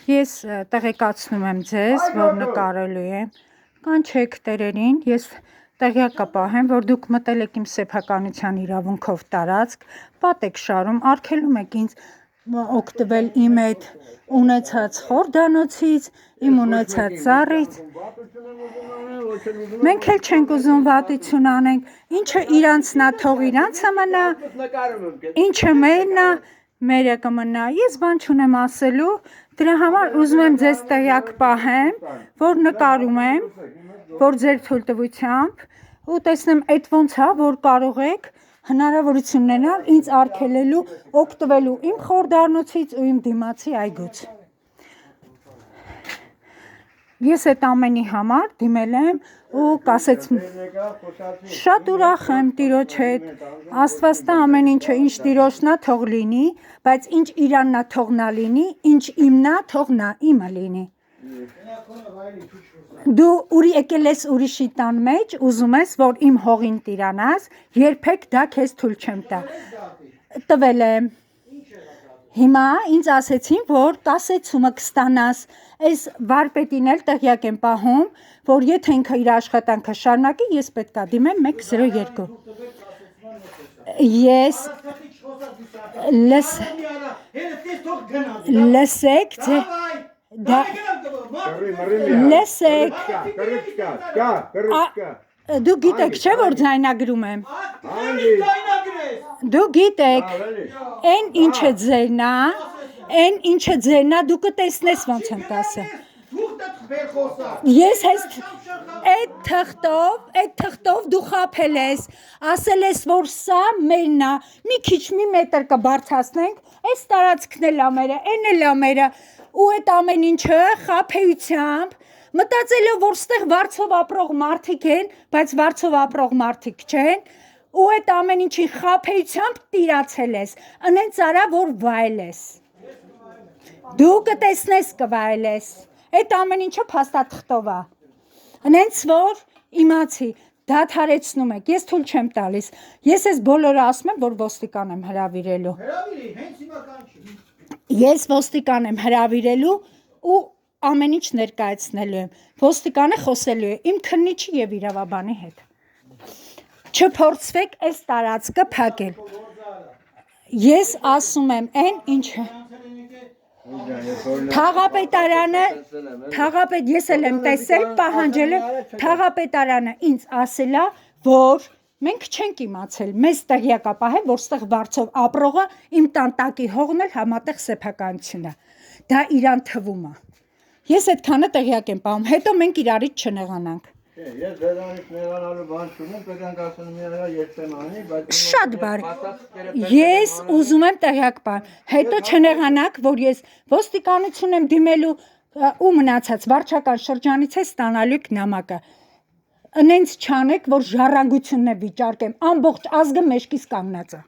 Ես տեղեկացնում եմ ձեզ, որ նկարելու եմ, կանչեք տերերին, ես տեղյակ կպահեմ, որ դուք մտել եք իմ սեփականության իրավունքով տարածք, պատ եք շարում, արգելում եք ինձ օգտվել իմ այդ ունեցած խորդանոցից, իմ ունեցած ծառից, մենք էլ չենք ուզում վատություն անենք, ինչը իրանցն է, թող իրանցը մնա, ինչը մերն է, մերը կմնա, ես բան չունեմ ասելու, դրա համար ուզում եմ ձեզ տեղյակ պահեմ, որ նկարում եմ, որ ձեր թույլտվությամբ ու տեսնեմ այդ ոնց է, որ կարող եք հնարավորություն ունենալ ինձ արգելելու, օգտվելու իմ խորդանոցից ու իմ դիմացի այգուց։ Ես այդ ամենի համար դիմել եմ ու կասեց շատ ուրախ եմ տիրոջ հետ, Աստված տա ամեն ինչը ինչ տիրոջն է թող լինի, բայց ինչ իրանն է թող նա լինի, ինչ իմն է թող նա իմը լինի։ Դու եկել ես ուրիշի տան մեջ, ուզում ես, որ իմ հողին տիրանաս, երբեք դա քեզ թույլ չեմ տա։ Տվել եմ։ Հիմա ինձ ասեցին, որ կասեցումը կստանաս, այս վարպետին էլ տեղյակ եմ պահում, որ եթե ինքը իր աշխատանքը շարունակի, ես պետք է դիմեմ 102։ Ես լսեք, լսեք, դու գիտեք չէ, որ ձայնագրում եմ, դու գիտեք, են ինչը ձերն է, են ինչը ձերն է, դու կտեսնես ոնց եմ տասը, ես հենց այդ թղթով դու խապել ես, ասել ես, որ սա մերն է, մի քիչ մի մետր կբարձրացնենք, այս տարածքն էլ է մերը, են էլ է մերը, ու այդ ամեն ինչը խաբեությամբ, մտածելով, որ ստեղ վարձով ապրող մարդիկ են, բայց վարձով ապրող մարդիկ չեն, ու այդ ամեն ինչի խաբեությամբ տիրացել ես, ընենց արա, որ վայելես, դու կտեսնես կվայելես, այդ ամեն ինչը փաստաթղթով է, ընենց որ իմացի, դադարեցնում եք, ես թույլ չեմ տալիս, ես ես բոլորը ասում եմ, որ ոստիկան եմ հրավիրելու, ես ոստիկան եմ հրավիրելու ու ամեն ինչ ներկայացնելու եմ, ոստիկանը խոսելու է իմ քննիչի և իրավաբանի հետ, չփորձվեք այս տարածքը փակել, ես ասում եմ են ինչը, թաղապետարանը, ես էլ եմ տեսել, պահանջել եմ, թաղապետարանը ինձ ասել է, որ մենք չենք իմացել, մեզ տեղյակ է պահել, որ ստեղ վարձով ապրողը իմ տան տակի հողն էլ համատեղ սեփականություն է, դա իրան թվում է, ես այդքանը տեղյակ եմ պահում, հետո մենք իրարից չնեղանանք, ես ձերանից նեղանալու բան չունեմ, պետք ասում եմ ես եմ անի, բայց շատ բարի, ես ուզում եմ տեղյակ պահեմ, հետո չնեղանաք, որ ես ոստիկանություն եմ դիմելու ու մնացած վարչական շրջանից է ստանալու եք նամակը, ընենց չանեք, որ ժառանգությունն է վիճարկեմ, ամբողջ ազգը մեջքիս կանգնած է։